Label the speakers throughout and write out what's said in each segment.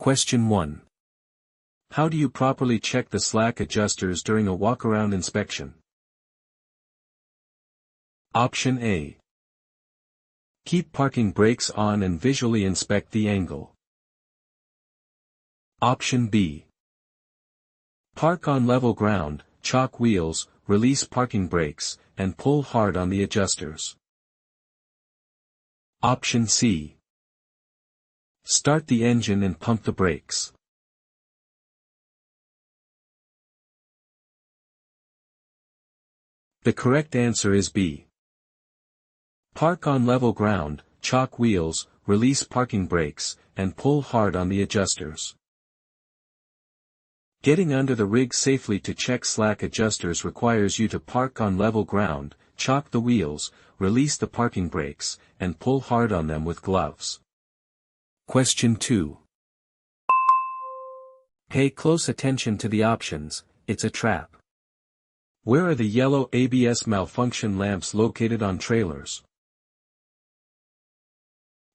Speaker 1: Question 1. How do you properly check the slack adjusters during a walk-around inspection? Option A. Keep parking brakes on and visually inspect the angle. Option B. Park on level ground, chalk wheels, release parking brakes, and pull hard on the adjusters. Option C. Start the engine and pump the brakes. The correct answer is B. Park on level ground, chalk wheels, release parking brakes, and pull hard on the adjusters. Getting under the rig safely to check slack adjusters requires you to park on level ground, chalk the wheels, release the parking brakes, and pull hard on them with gloves. Question 2. Pay close attention to the options, it's a trap. Where are the yellow ABS malfunction lamps located on trailers?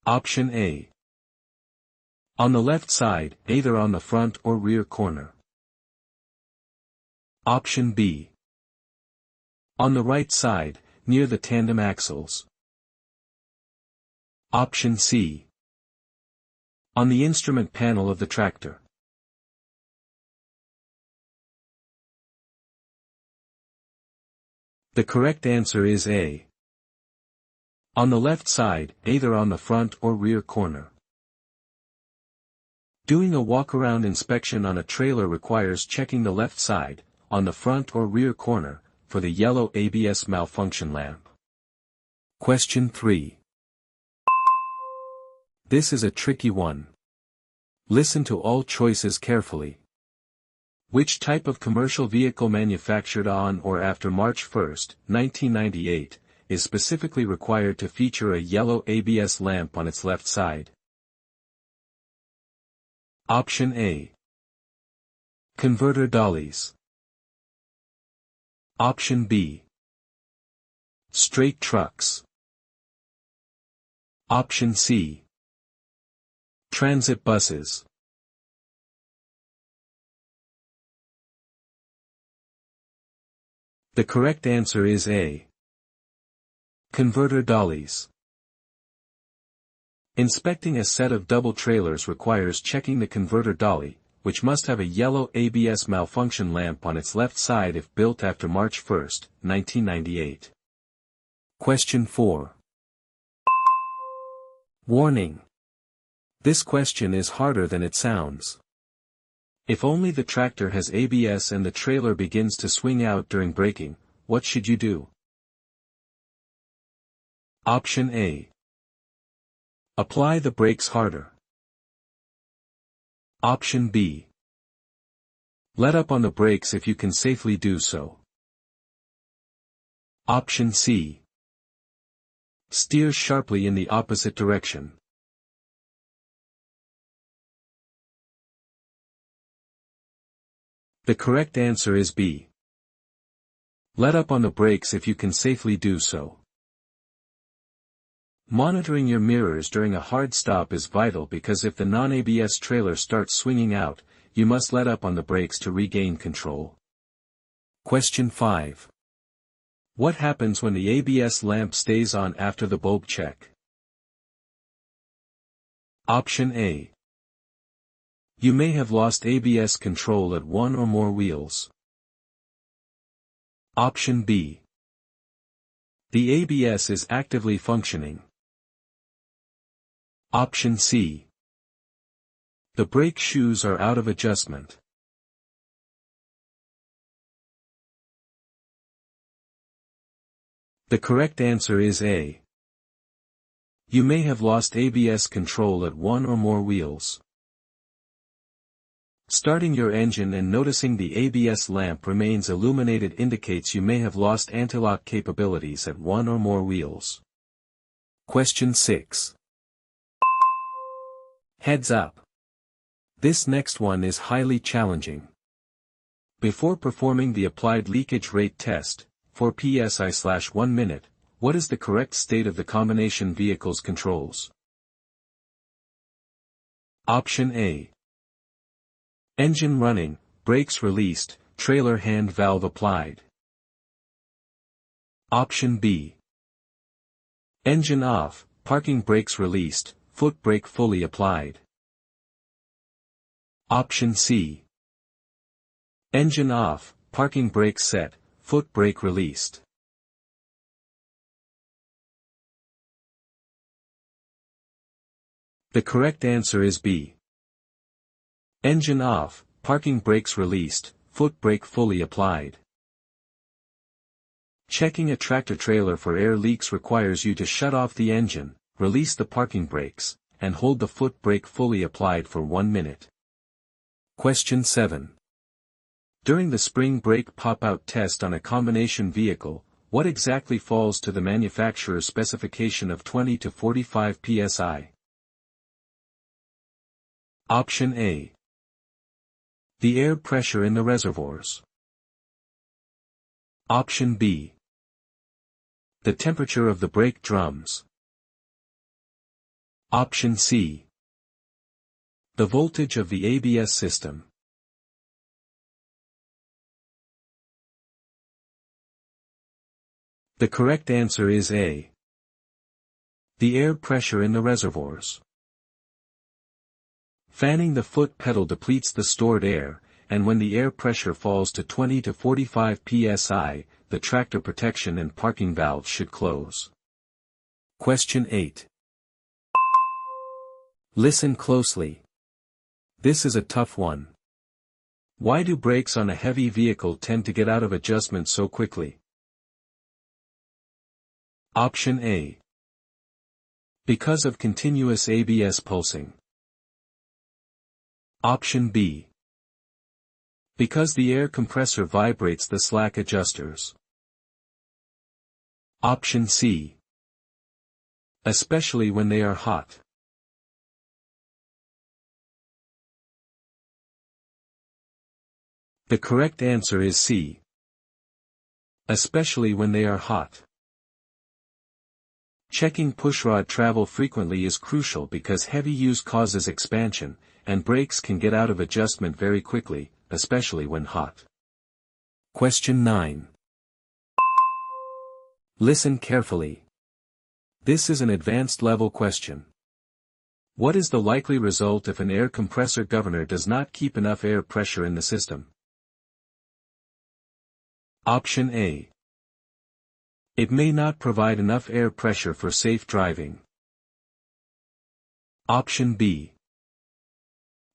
Speaker 1: Option A. On the left side, either on the front or rear corner. Option B. On the right side, near the tandem axles. Option C. On the instrument panel of the tractor. The correct answer is A. On the left side, either on the front or rear corner. Doing a walk-around inspection on a trailer requires checking the left side, on the front or rear corner, for the yellow ABS malfunction lamp. Question 3. This is a tricky one. Listen to all choices carefully. Which type of commercial vehicle manufactured on or after March 1, 1998, is specifically required to feature a yellow ABS lamp on its left side? Option A. Converter dollies. Option B. Straight trucks. Option C. Transit buses. The correct answer is A. Converter dollies. Inspecting a set of double trailers requires checking the converter dolly, which must have a yellow ABS malfunction lamp on its left side if built after March 1, 1998. Question 4. Warning. This question is harder than it sounds. If only the tractor has ABS and the trailer begins to swing out during braking, what should you do? Option A. Apply the brakes harder. Option B. Let up on the brakes if you can safely do so. Option C. Steer sharply in the opposite direction. The correct answer is B. Let up on the brakes if you can safely do so. Monitoring your mirrors during a hard stop is vital because if the non-ABS trailer starts swinging out, you must let up on the brakes to regain control. Question 5. What happens when the ABS lamp stays on after the bulb check? Option A. You may have lost ABS control at one or more wheels. Option B. The ABS is actively functioning. Option C. The brake shoes are out of adjustment. The correct answer is A. You may have lost ABS control at one or more wheels. Starting your engine and noticing the ABS lamp remains illuminated indicates you may have lost anti-lock capabilities at one or more wheels. Question 6. Heads up. This next one is highly challenging. Before performing the applied leakage rate test, 4 psi/1 minute, what is the correct state of the combination vehicle's controls? Option A. Engine running, brakes released, trailer hand valve applied. Option B. Engine off, parking brakes released, foot brake fully applied. Option C. Engine off, parking brakes set, foot brake released. The correct answer is B. Engine off, parking brakes released, foot brake fully applied. Checking a tractor-trailer for air leaks requires you to shut off the engine, release the parking brakes, and hold the foot brake fully applied for 1 minute. Question 7. During the spring brake pop-out test on a combination vehicle, what exactly falls to the manufacturer's specification of 20 to 45 psi? Option A. The air pressure in the reservoirs. Option B. The temperature of the brake drums. Option C. The voltage of the ABS system. The correct answer is A. The air pressure in the reservoirs. Fanning the foot pedal depletes the stored air, and when the air pressure falls to 20 to 45 psi, the tractor protection and parking valves should close. Question 8. Listen closely. This is a tough one. Why do brakes on a heavy vehicle tend to get out of adjustment so quickly? Option A. Because of continuous ABS pulsing. Option B. Because the air compressor vibrates the slack adjusters. Option C. Especially when they are hot. The correct answer is C. Especially when they are hot. Checking pushrod travel frequently is crucial because heavy use causes expansion, and brakes can get out of adjustment very quickly, especially when hot. Question 9. Listen carefully. This is an advanced level question. What is the likely result if an air compressor governor does not keep enough air pressure in the system? Option A. It may not provide enough air pressure for safe driving. Option B.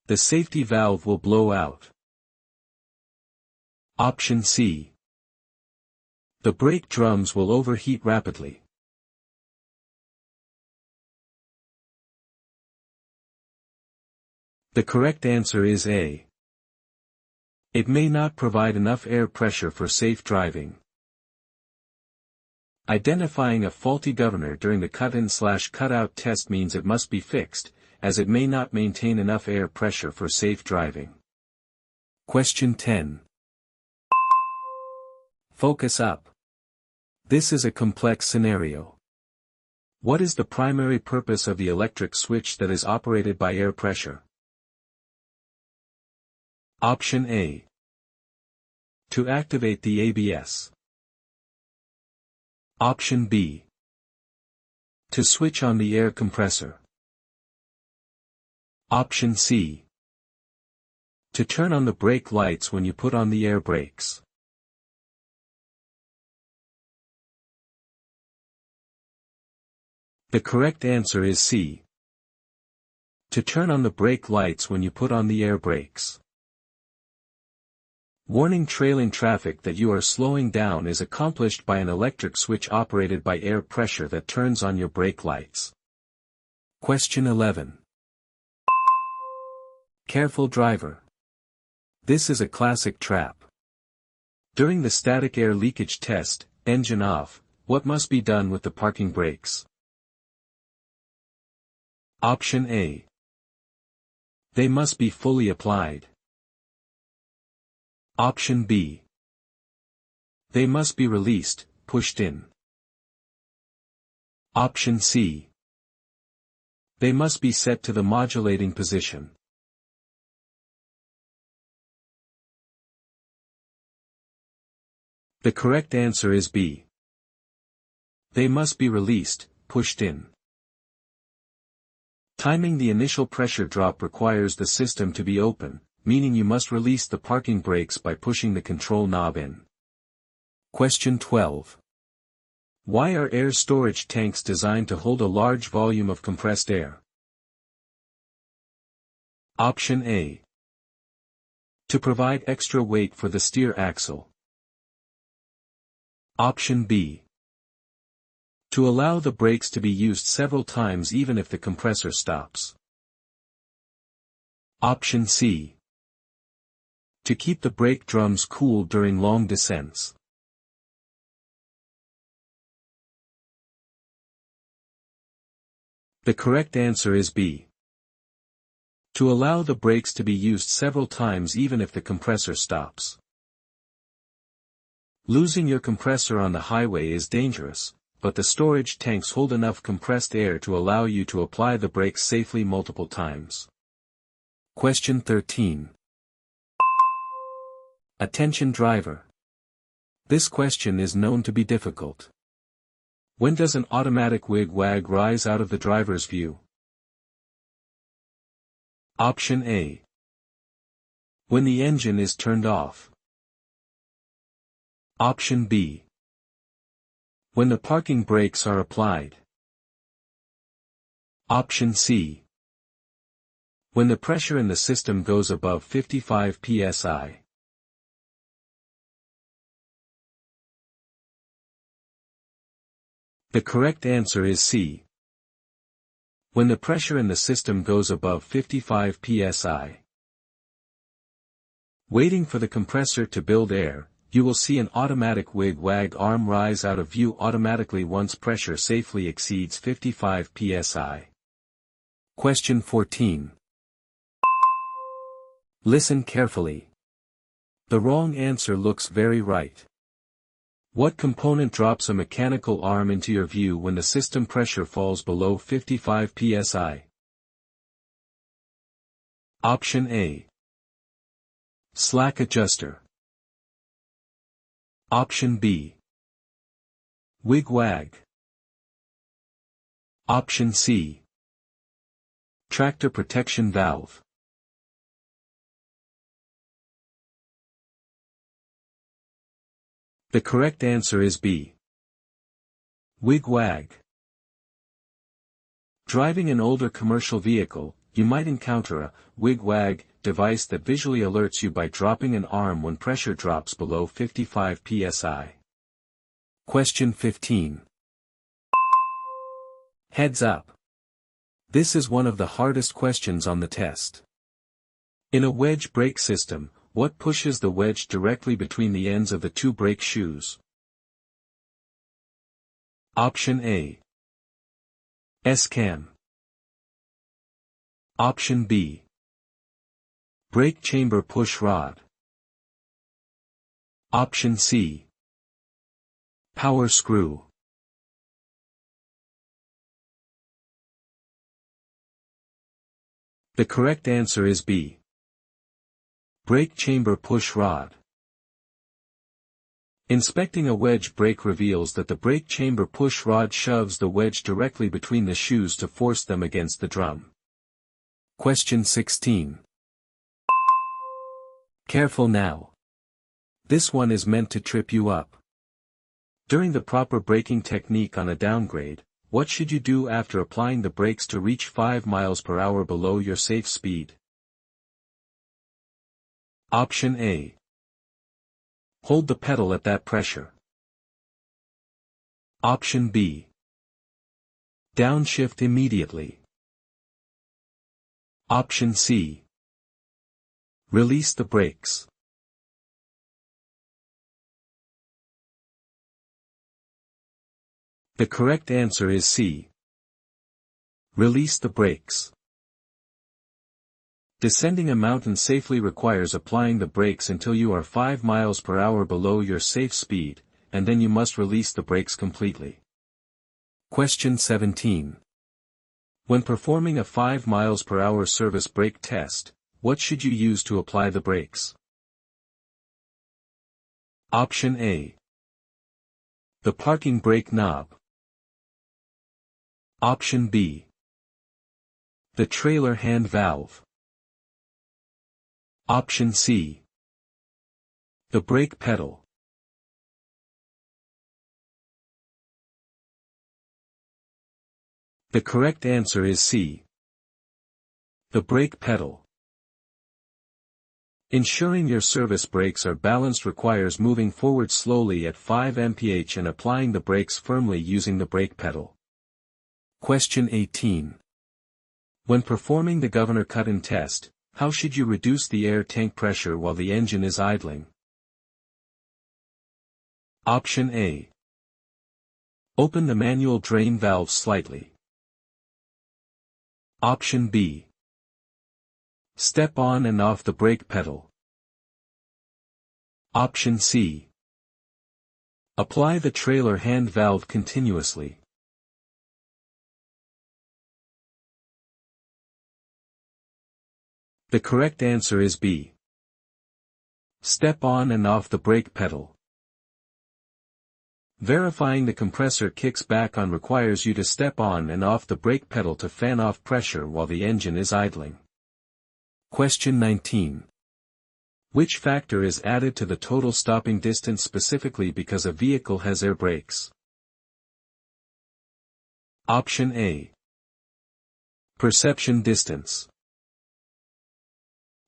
Speaker 1: The safety valve will blow out. Option C. The brake drums will overheat rapidly. The correct answer is A. It may not provide enough air pressure for safe driving. Identifying a faulty governor during the cut-in/cut-out test means it must be fixed, as it may not maintain enough air pressure for safe driving. Question 10. Focus up. This is a complex scenario. What is the primary purpose of the electric switch that is operated by air pressure? Option A. To activate the ABS. Option B. To switch on the air compressor. Option C. To turn on the brake lights when you put on the air brakes. The correct answer is C. To turn on the brake lights when you put on the air brakes. Warning trailing traffic that you are slowing down is accomplished by an electric switch operated by air pressure that turns on your brake lights. Question 11. Careful driver. This is a classic trap. During the static air leakage test, engine off, what must be done with the parking brakes? Option A. They must be fully applied. Option B. They must be released, pushed in. Option C. They must be set to the modulating position. The correct answer is B. They must be released, pushed in. Timing the initial pressure drop requires the system to be open, meaning you must release the parking brakes by pushing the control knob in. Question 12. Why are air storage tanks designed to hold a large volume of compressed air? Option A. To provide extra weight for the steer axle. Option B. To allow the brakes to be used several times even if the compressor stops. Option C. To keep the brake drums cool during long descents. The correct answer is B. To allow the brakes to be used several times even if the compressor stops. Losing your compressor on the highway is dangerous, but the storage tanks hold enough compressed air to allow you to apply the brakes safely multiple times. Question 13. Attention driver. This question is known to be difficult. When does an automatic wig-wag rise out of the driver's view? Option A. When the engine is turned off. Option B. When the parking brakes are applied. Option C. When the pressure in the system goes above 55 psi. The correct answer is C. When the pressure in the system goes above 55 psi. Waiting for the compressor to build air, you will see an automatic wig-wag arm rise out of view automatically once pressure safely exceeds 55 psi. Question 14. Listen carefully. The wrong answer looks very right. What component drops a mechanical arm into your view when the system pressure falls below 55 psi? Option A. Slack adjuster. Option B. Wig-wag. Option C. Tractor protection valve. The correct answer is B. Wig-wag. Driving an older commercial vehicle, you might encounter a wig-wag device that visually alerts you by dropping an arm when pressure drops below 55 psi. Question 15. Heads up. This is one of the hardest questions on the test. In a wedge brake system, what pushes the wedge directly between the ends of the two brake shoes? Option A. S-cam. Option B. Brake chamber push rod. Option C. Power screw. The correct answer is B. Brake chamber push rod. Inspecting a wedge brake reveals that the brake chamber push rod shoves the wedge directly between the shoes to force them against the drum. Question 16. Careful now. This one is meant to trip you up. During the proper braking technique on a downgrade, what should you do after applying the brakes to reach 5 miles per hour below your safe speed? Option A. Hold the pedal at that pressure. Option B. Downshift immediately. Option C. Release the brakes. The correct answer is C. Release the brakes. Descending a mountain safely requires applying the brakes until you are 5 miles per hour below your safe speed, and then you must release the brakes completely. Question 17. When performing a 5 miles per hour service brake test, what should you use to apply the brakes? Option A. The parking brake knob. Option B. The trailer hand valve. Option C. The brake pedal. The correct answer is C. The brake pedal. Ensuring your service brakes are balanced requires moving forward slowly at 5 mph and applying the brakes firmly using the brake pedal. Question 18. When performing the governor cut-in test, how should you reduce the air tank pressure while the engine is idling? Option A. Open the manual drain valve slightly. Option B. Step on and off the brake pedal. Option C. Apply the trailer hand valve continuously. The correct answer is B. Step on and off the brake pedal. Verifying the compressor kicks back on requires you to step on and off the brake pedal to fan off pressure while the engine is idling. Question 19. Which factor is added to the total stopping distance specifically because a vehicle has air brakes? Option A. Perception distance.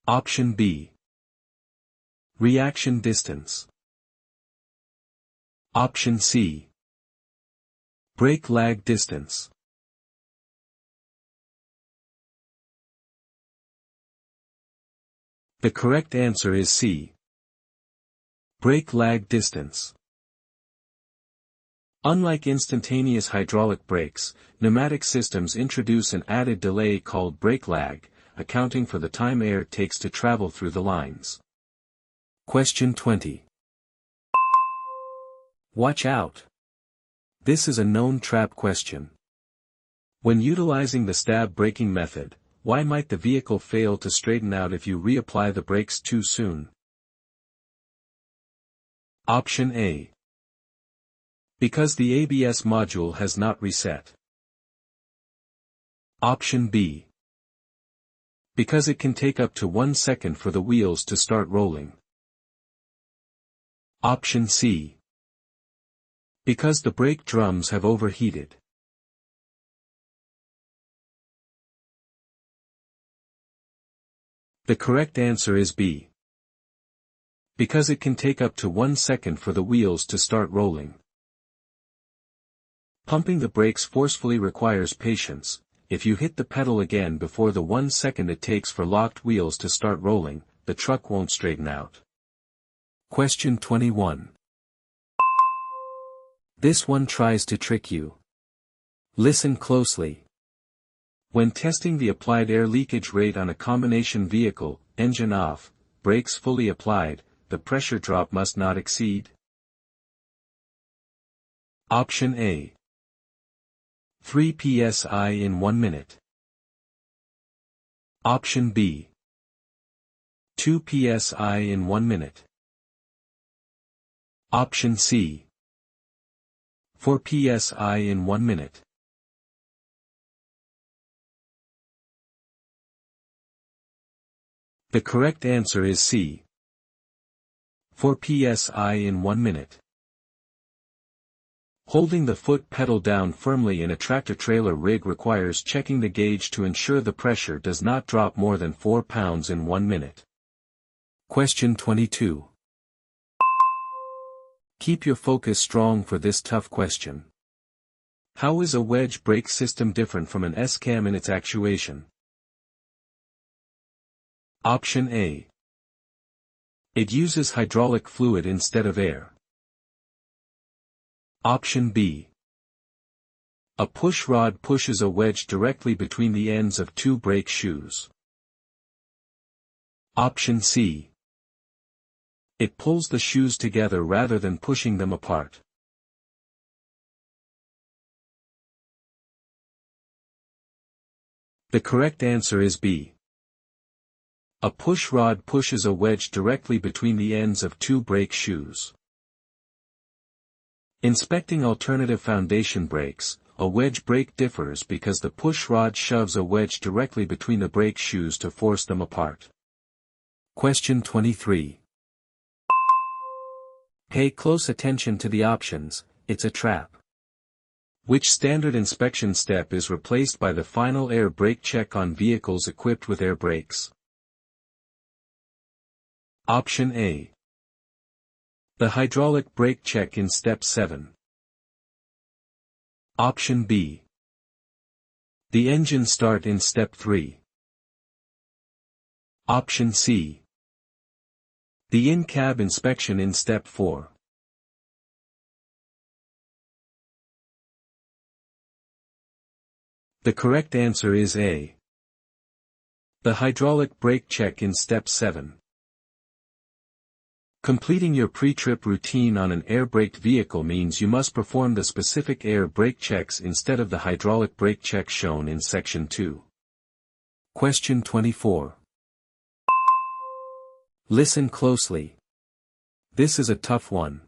Speaker 1: Option B. Reaction distance. Option C. Brake lag distance. The correct answer is C. Brake lag distance. Unlike instantaneous hydraulic brakes, pneumatic systems introduce an added delay called brake lag, accounting for the time air takes to travel through the lines. Question 20. Watch out! This is a known trap question. When utilizing the stab braking method, why might the vehicle fail to straighten out if you reapply the brakes too soon? Option A. Because the ABS module has not reset. Option B. Because it can take up to 1 second for the wheels to start rolling. Option C. Because the brake drums have overheated. The correct answer is B. Because it can take up to 1 second for the wheels to start rolling. Pumping the brakes forcefully requires patience. If you hit the pedal again before the 1 second it takes for locked wheels to start rolling, the truck won't straighten out. Question 21. This one tries to trick you. Listen closely. When testing the applied air leakage rate on a combination vehicle, engine off, brakes fully applied, the pressure drop must not exceed. Option A. 3 psi in 1 minute. Option B. 2 psi in 1 minute. Option C. 4 psi in 1 minute. The correct answer is C. 4 psi in 1 minute. Holding the foot pedal down firmly in a tractor-trailer rig requires checking the gauge to ensure the pressure does not drop more than 4 pounds in 1 minute. Question 22. Keep your focus strong for this tough question. How is a wedge brake system different from an S-cam in its actuation? Option A. It uses hydraulic fluid instead of air. Option B. A push rod pushes a wedge directly between the ends of 2 brake shoes. Option C. It pulls the shoes together rather than pushing them apart. The correct answer is B. A push rod pushes a wedge directly between the ends of 2 brake shoes. Inspecting alternative foundation brakes, a wedge brake differs because the push rod shoves a wedge directly between the brake shoes to force them apart. Question 23. Pay close attention to the options, it's a trap. Which standard inspection step is replaced by the final air brake check on vehicles equipped with air brakes? Option A. The hydraulic brake check in Step 7. Option B. The engine start in Step 3. Option C. The in-cab inspection in Step 4. The correct answer is A. The hydraulic brake check in Step 7. Completing your pre-trip routine on an air-braked vehicle means you must perform the specific air brake checks instead of the hydraulic brake check shown in Section 2. Question 24. Listen closely. This is a tough one.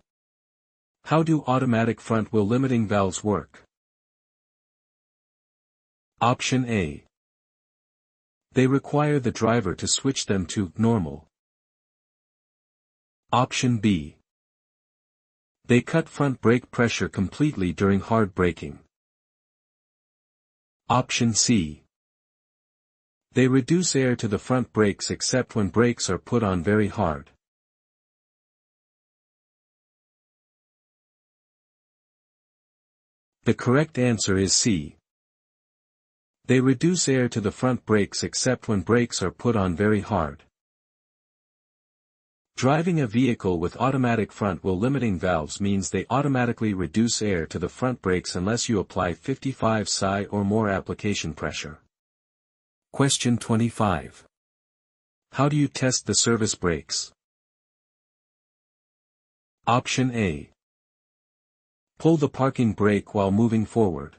Speaker 1: How do automatic front wheel limiting valves work? Option A. They require the driver to switch them to normal. Option B. They cut front brake pressure completely during hard braking. Option C. They reduce air to the front brakes except when brakes are put on very hard. The correct answer is C. They reduce air to the front brakes except when brakes are put on very hard. Driving a vehicle with automatic front wheel limiting valves means they automatically reduce air to the front brakes unless you apply 55 psi or more application pressure. Question 25. How do you test the service brakes? Option A. Pull the parking brake while moving forward.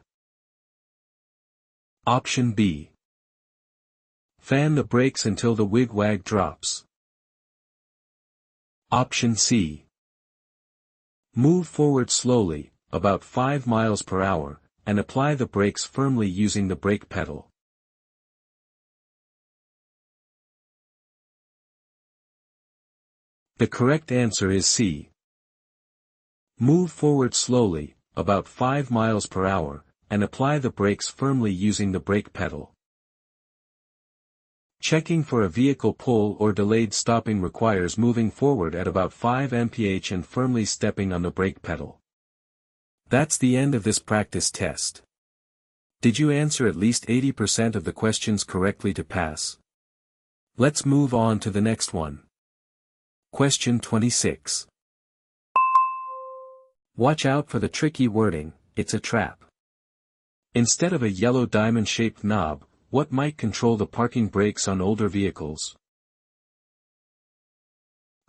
Speaker 1: Option B. Fan the brakes until the wig-wag drops. Option C. Move forward slowly, about 5 miles per hour, and apply the brakes firmly using the brake pedal. The correct answer is C. Move forward slowly, about 5 miles per hour, and apply the brakes firmly using the brake pedal. Checking for a vehicle pull or delayed stopping requires moving forward at about 5 mph and firmly stepping on the brake pedal. That's the end of this practice test. Did you answer at least 80% of the questions correctly to pass? Let's move on to the next one. Question 26. Watch out for the tricky wording, it's a trap. Instead of a yellow diamond-shaped knob, what might control the parking brakes on older vehicles?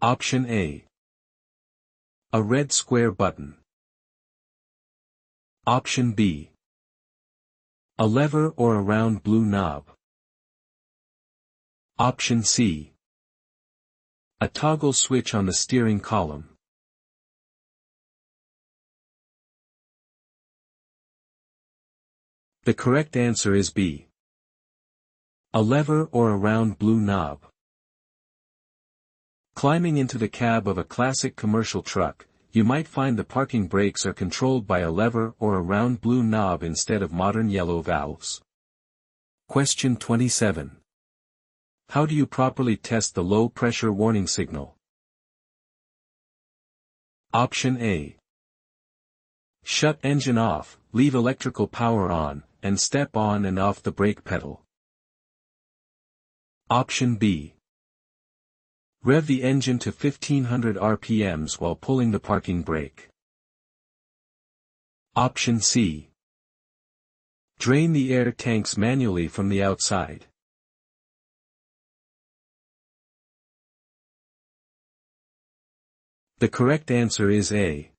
Speaker 1: Option A. A red square button. Option B. A lever or a round blue knob. Option C. A toggle switch on the steering column. The correct answer is B. A lever or a round blue knob. Climbing into the cab of a classic commercial truck, you might find the parking brakes are controlled by a lever or a round blue knob instead of modern yellow valves. Question 27. How do you properly test the low pressure warning signal? Option A. Shut engine off, leave electrical power on, and step on and off the brake pedal. Option B. Rev the engine to 1500 RPMs while pulling the parking brake. Option C. Drain the air tanks manually from the outside. The correct answer is A.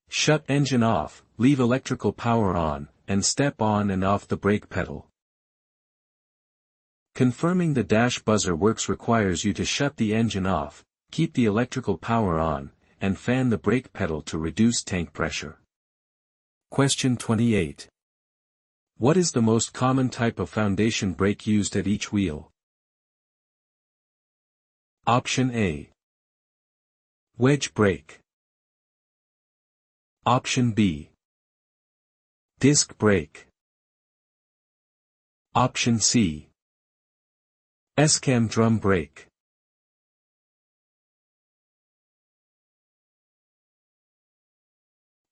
Speaker 1: Shut engine off, leave electrical power on, and step on and off the brake pedal. Confirming the dash buzzer works requires you to shut the engine off, keep the electrical power on, and fan the brake pedal to reduce tank pressure. Question 28. What is the most common type of foundation brake used at each wheel? Option A. Wedge brake. Option B. Disc brake. Option C. S-cam drum brake.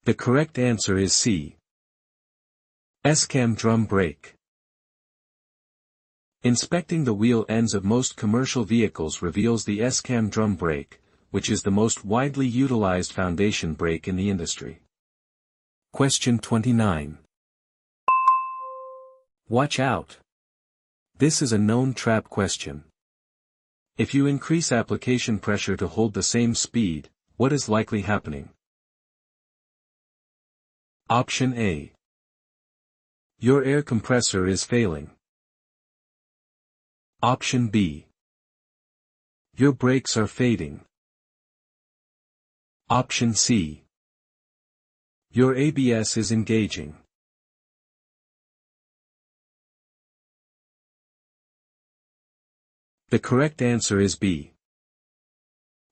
Speaker 1: The correct answer is C. S-cam drum brake. Inspecting the wheel ends of most commercial vehicles reveals the S-cam drum brake, which is the most widely utilized foundation brake in the industry. Question 29. Watch out! This is a known trap question. If you increase application pressure to hold the same speed, what is likely happening? Option A. Your air compressor is failing. Option B. Your brakes are fading. Option C. Your ABS is engaging. The correct answer is B.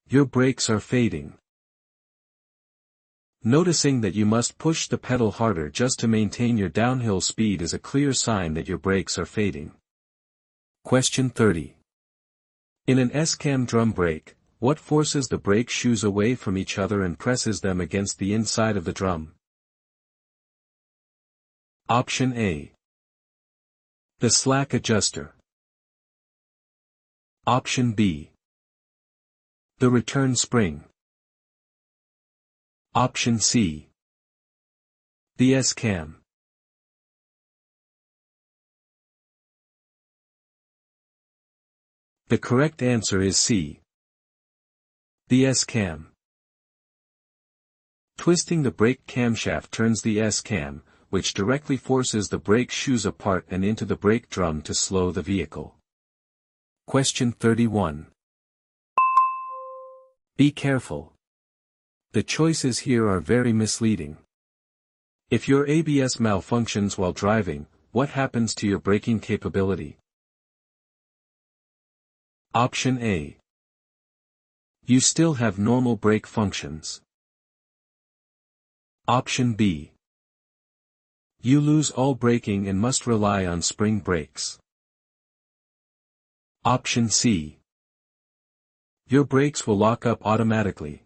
Speaker 1: Your brakes are fading. Noticing that you must push the pedal harder just to maintain your downhill speed is a clear sign that your brakes are fading. Question 30. In an S-cam drum brake, what forces the brake shoes away from each other and presses them against the inside of the drum? Option A. The slack adjuster. Option B. The return spring. Option C. The S-cam. The correct answer is C. The S-cam. Twisting the brake camshaft turns the S-cam, which directly forces the brake shoes apart and into the brake drum to slow the vehicle. Question 31. Be careful. The choices here are very misleading. If your ABS malfunctions while driving, what happens to your braking capability? Option A. You still have normal brake functions. Option B. You lose all braking and must rely on spring brakes. Option C. Your brakes will lock up automatically.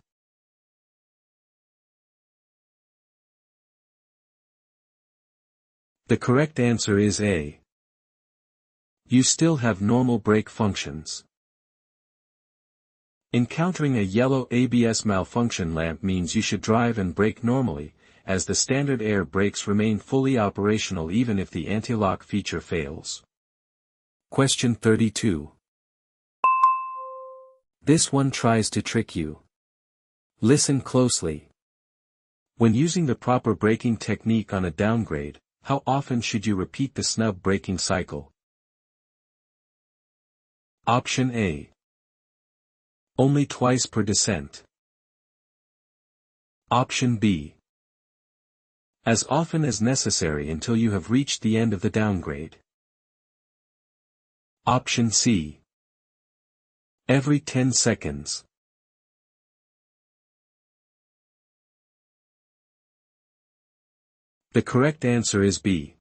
Speaker 1: The correct answer is A. You still have normal brake functions. Encountering a yellow ABS malfunction lamp means you should drive and brake normally, as the standard air brakes remain fully operational even if the anti-lock feature fails. Question 32. This one tries to trick you. Listen closely. When using the proper braking technique on a downgrade, how often should you repeat the snub braking cycle? Option A. Only twice per descent. Option B. As often as necessary until you have reached the end of the downgrade. Option C. Every 10 seconds. The correct answer is B.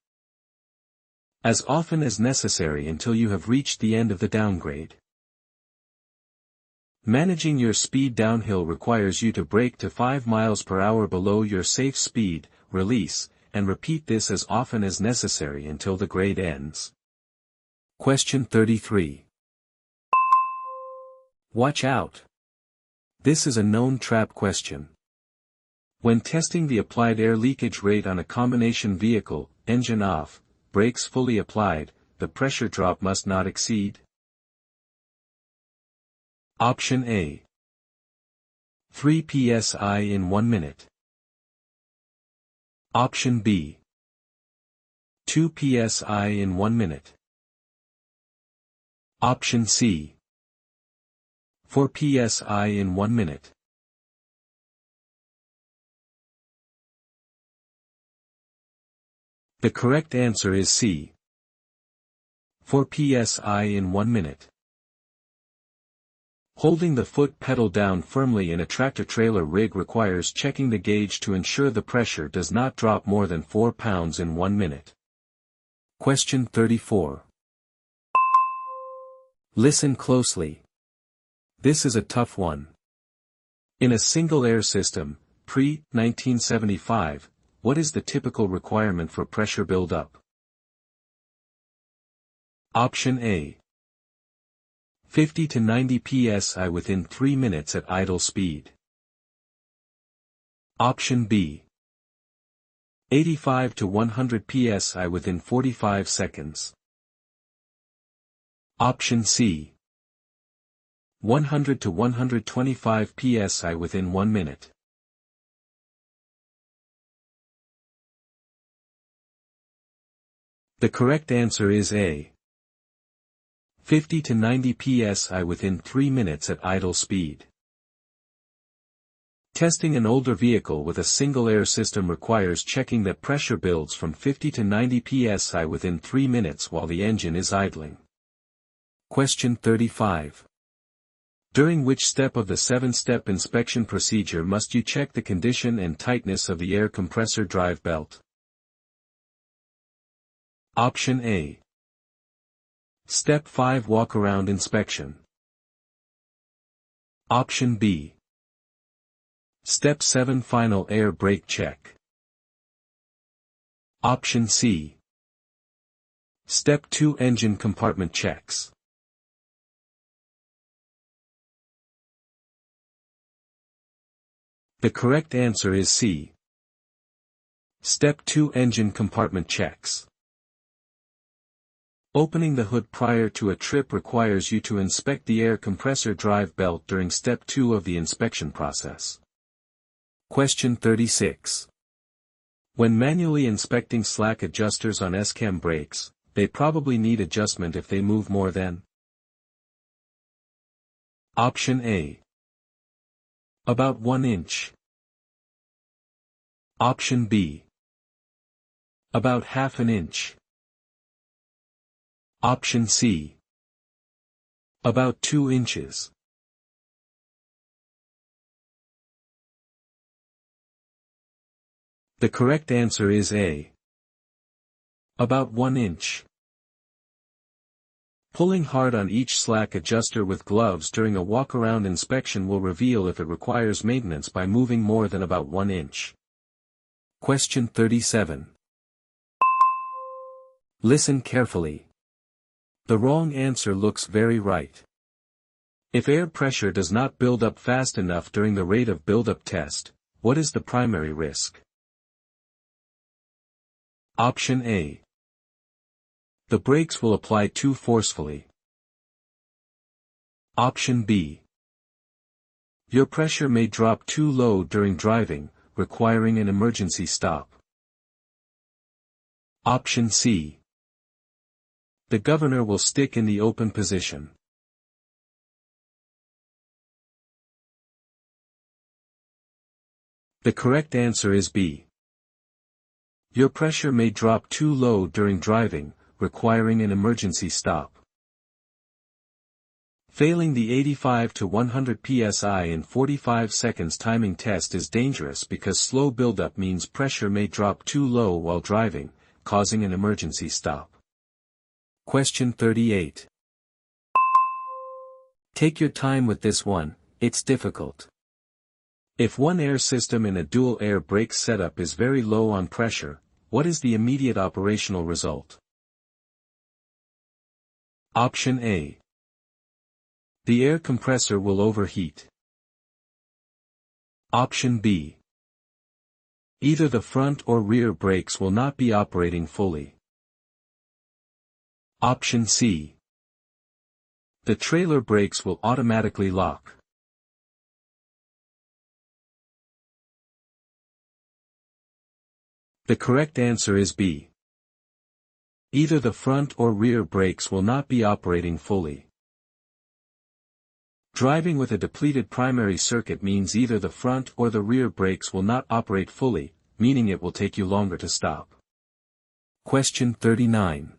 Speaker 1: As often as necessary until you have reached the end of the downgrade. Managing your speed downhill requires you to brake to 5 miles per hour below your safe speed, release, and repeat this as often as necessary until the grade ends. Question 33. Watch out! This is a known trap question. When testing the applied air leakage rate on a combination vehicle, engine off, brakes fully applied, the pressure drop must not exceed. Option A. 3 psi in 1 minute. Option B. 2 psi in 1 minute. Option C. 4 psi in 1 minute. The correct answer is C. 4 psi in 1 minute. Holding the foot pedal down firmly in a tractor-trailer rig requires checking the gauge to ensure the pressure does not drop more than 4 pounds in 1 minute. Question 34. Listen closely. This is a tough one. In a single air system, pre-1975, what is the typical requirement for pressure buildup? Option A. 50 to 90 psi within 3 minutes at idle speed. Option B. 85 to 100 psi within 45 seconds. Option C. 100 to 125 psi within 1 minute. The correct answer is A. 50 to 90 psi within 3 minutes at idle speed. Testing an older vehicle with a single air system requires checking that pressure builds from 50 to 90 psi within 3 minutes while the engine is idling. Question 35. During which step of the 7-step inspection procedure must you check the condition and tightness of the air compressor drive belt? Option A. Step 5 walk-around inspection. Option B. Step 7 final air brake check. Option C. Step 2 engine compartment checks. The correct answer is C. Step 2 engine compartment checks. Opening the hood prior to a trip requires you to inspect the air compressor drive belt during step 2 of the inspection process. Question 36. When manually inspecting slack adjusters on S-cam brakes, they probably need adjustment if they move more than. Option A. About 1 inch. Option B. About half an inch. Option C. About 2 inches. The correct answer is A. About 1 inch. Pulling hard on each slack adjuster with gloves during a walk-around inspection will reveal if it requires maintenance by moving more than about 1 inch. Question 37. Listen carefully. The wrong answer looks very right. If air pressure does not build up fast enough during the rate of buildup test, what is the primary risk? Option A. The brakes will apply too forcefully. Option B. Your pressure may drop too low during driving, requiring an emergency stop. Option C. The governor will stick in the open position. The correct answer is B. Your pressure may drop too low during driving, requiring an emergency stop. Failing the 85 to 100 psi in 45 seconds timing test is dangerous because slow buildup means pressure may drop too low while driving, causing an emergency stop. Question 38. Take your time with this one, it's difficult. If one air system in a dual air brake setup is very low on pressure, what is the immediate operational result? Option A. The air compressor will overheat. Option B. Either the front or rear brakes will not be operating fully. Option C. The trailer brakes will automatically lock. The correct answer is B. Either the front or rear brakes will not be operating fully. Driving with a depleted primary circuit means either the front or the rear brakes will not operate fully, meaning it will take you longer to stop. Question 39.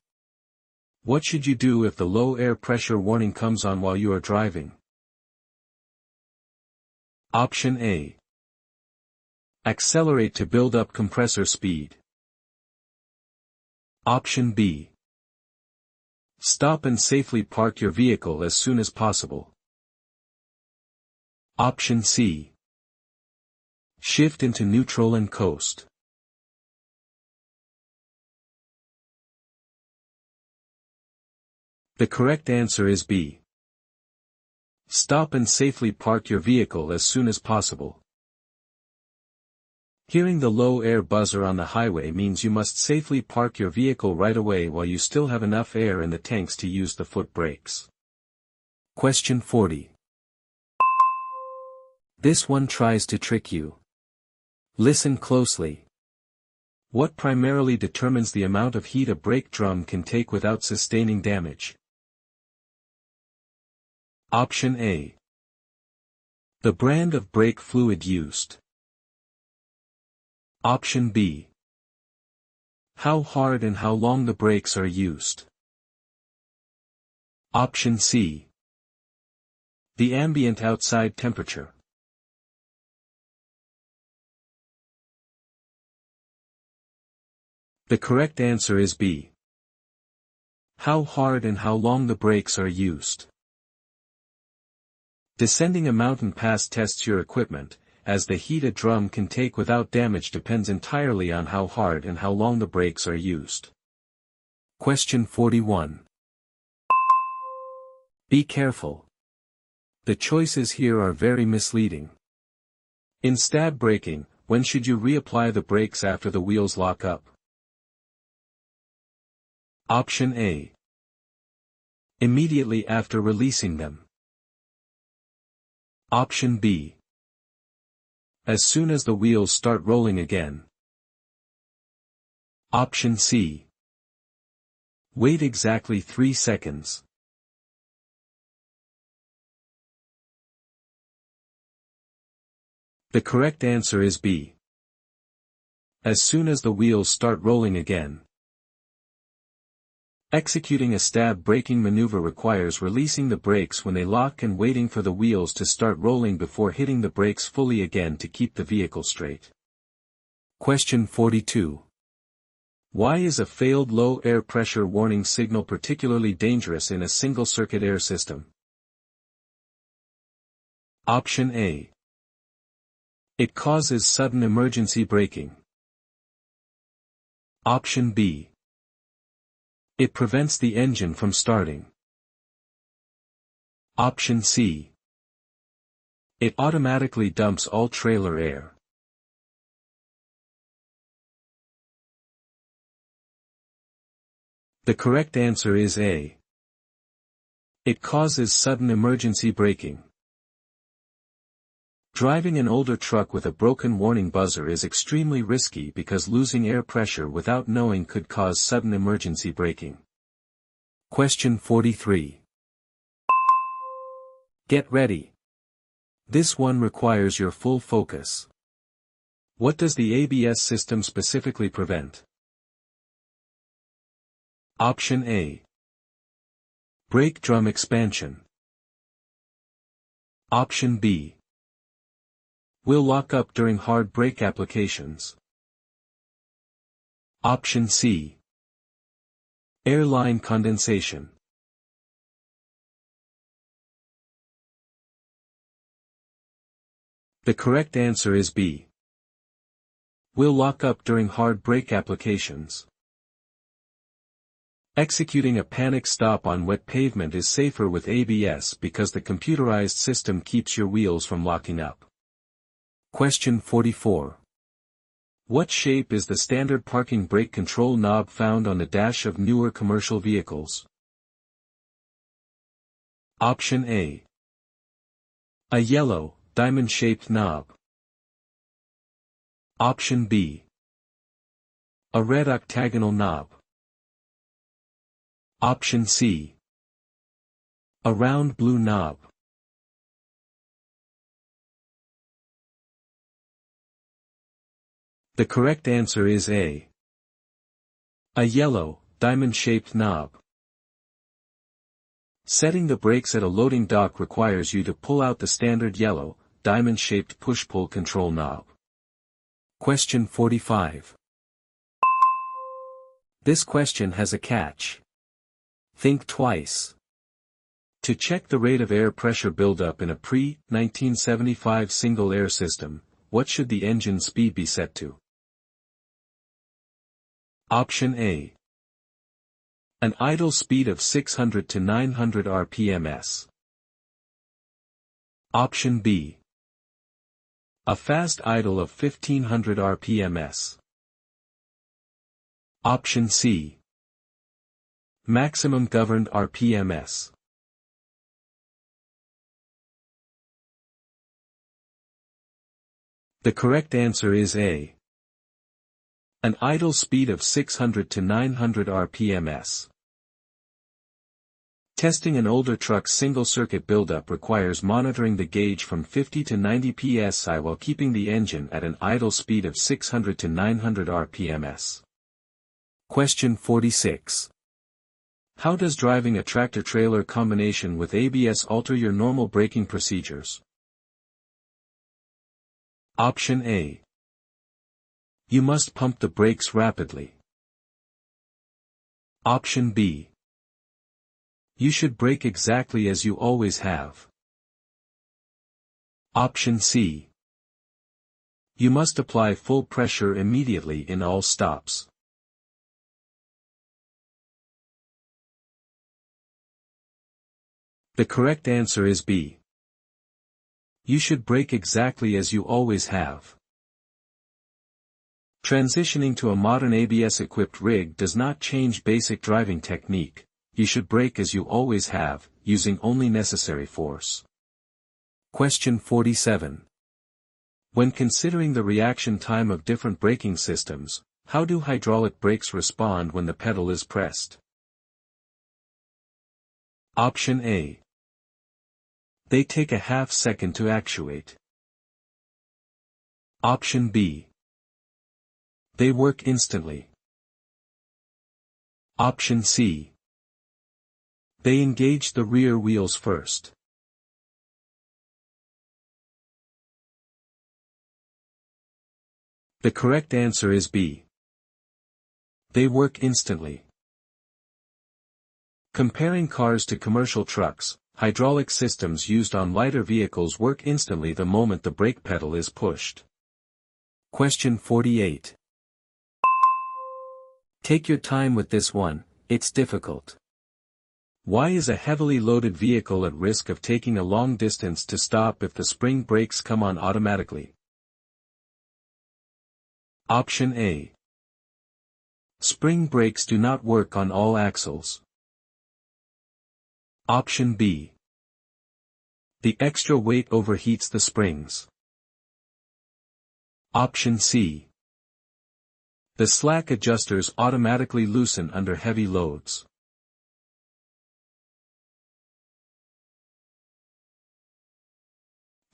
Speaker 1: What should you do if the low air pressure warning comes on while you are driving? Option A. Accelerate to build up compressor speed. Option B. Stop and safely park your vehicle as soon as possible. Option C. Shift into neutral and coast. The correct answer is B. Stop and safely park your vehicle as soon as possible. Hearing the low air buzzer on the highway means you must safely park your vehicle right away while you still have enough air in the tanks to use the foot brakes. Question 40. This one tries to trick you. Listen closely. What primarily determines the amount of heat a brake drum can take without sustaining damage? Option A. The brand of brake fluid used. Option B. How hard and how long the brakes are used. Option C. The ambient outside temperature. The correct answer is B. How hard and how long the brakes are used. Descending a mountain pass tests your equipment, as the heat a drum can take without damage depends entirely on how hard and how long the brakes are used. Question 41. Be careful. The choices here are very misleading. In stab braking, when should you reapply the brakes after the wheels lock up? Option A. Immediately after releasing them. Option B. As soon as the wheels start rolling again. Option C. Wait exactly 3 seconds. The correct answer is B. As soon as the wheels start rolling again. Executing a stab braking maneuver requires releasing the brakes when they lock and waiting for the wheels to start rolling before hitting the brakes fully again to keep the vehicle straight. Question 42. Why is a failed low air pressure warning signal particularly dangerous in a single-circuit air system? Option A. It causes sudden emergency braking. Option B. It prevents the engine from starting. Option C. It automatically dumps all trailer air. The correct answer is A. It causes sudden emergency braking. Driving an older truck with a broken warning buzzer is extremely risky because losing air pressure without knowing could cause sudden emergency braking. Question 43. Get ready. This one requires your full focus. What does the ABS system specifically prevent? Option A. Brake drum expansion. Option B. Will lock up during hard brake applications. Option C. Airline condensation. The correct answer is B. Will lock up during hard brake applications. Executing a panic stop on wet pavement is safer with ABS because the computerized system keeps your wheels from locking up. Question 44. What shape is the standard parking brake control knob found on the dash of newer commercial vehicles? Option A. A yellow, diamond-shaped knob. Option B. A red octagonal knob. Option C. A round blue knob. The correct answer is A. A yellow, diamond-shaped knob. Setting the brakes at a loading dock requires you to pull out the standard yellow, diamond-shaped push-pull control knob. Question 45. This question has a catch. Think twice. To check the rate of air pressure buildup in a pre-1975 single air system, what should the engine speed be set to? Option A. An idle speed of 600 to 900 rpms. Option B. A fast idle of 1500 rpms. Option C. Maximum governed rpms. The correct answer is A. An idle speed of 600 to 900 rpms. Testing an older truck's single-circuit buildup requires monitoring the gauge from 50 to 90 psi while keeping the engine at an idle speed of 600 to 900 rpms. Question 46. How does driving a tractor-trailer combination with ABS alter your normal braking procedures? Option A. You must pump the brakes rapidly. Option B. You should brake exactly as you always have. Option C. You must apply full pressure immediately in all stops. The correct answer is B. You should brake exactly as you always have. Transitioning to a modern ABS-equipped rig does not change basic driving technique. You should brake as you always have, using only necessary force. Question 47. When considering the reaction time of different braking systems, how do hydraulic brakes respond when the pedal is pressed? Option A. They take a half second to actuate. Option B. They work instantly. Option C. They engage the rear wheels first. The correct answer is B. They work instantly. Comparing cars to commercial trucks, hydraulic systems used on lighter vehicles work instantly the moment the brake pedal is pushed. Question 48. Take your time with this one, it's difficult. Why is a heavily loaded vehicle at risk of taking a long distance to stop if the spring brakes come on automatically? Option A. Spring brakes do not work on all axles. Option B. The extra weight overheats the springs. Option C. The slack adjusters automatically loosen under heavy loads.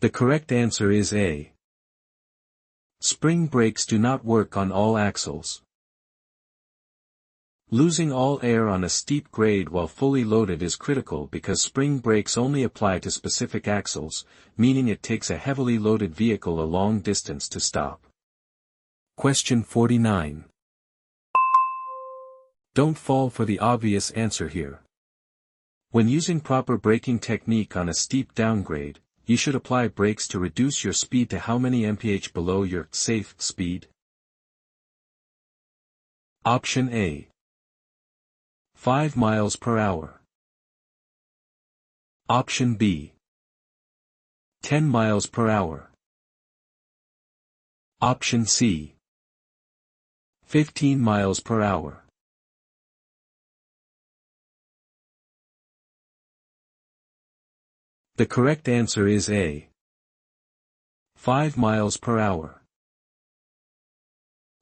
Speaker 1: The correct answer is A. Spring brakes do not work on all axles. Losing all air on a steep grade while fully loaded is critical because spring brakes only apply to specific axles, meaning it takes a heavily loaded vehicle a long distance to stop. Question 49. Don't fall for the obvious answer here. When using proper braking technique on a steep downgrade, you should apply brakes to reduce your speed to how many mph below your safe speed? Option A. 5 miles per hour. Option B. 10 miles per hour. Option C. 15 miles per hour. The correct answer is A. 5 miles per hour.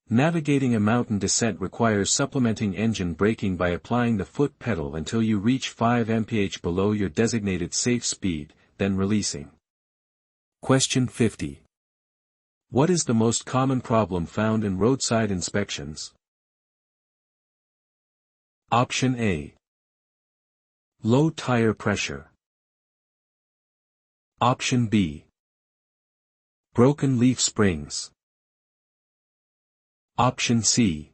Speaker 1: Navigating a mountain descent requires supplementing engine braking by applying the foot pedal until you reach 5 mph below your designated safe speed, then releasing. Question 50. What is the most common problem found in roadside inspections? Option A. Low tire pressure. Option B. Broken leaf springs. Option C.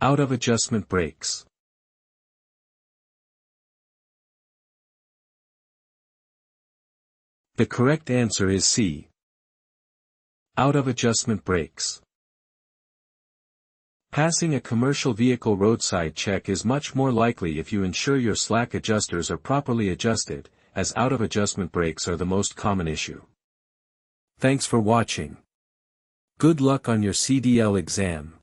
Speaker 1: Out of adjustment brakes. The correct answer is C. Out of adjustment brakes. Passing a commercial vehicle roadside check is much more likely if you ensure your slack adjusters are properly adjusted, as out of adjustment brakes are the most common issue. Thanks for watching. Good luck on your CDL exam.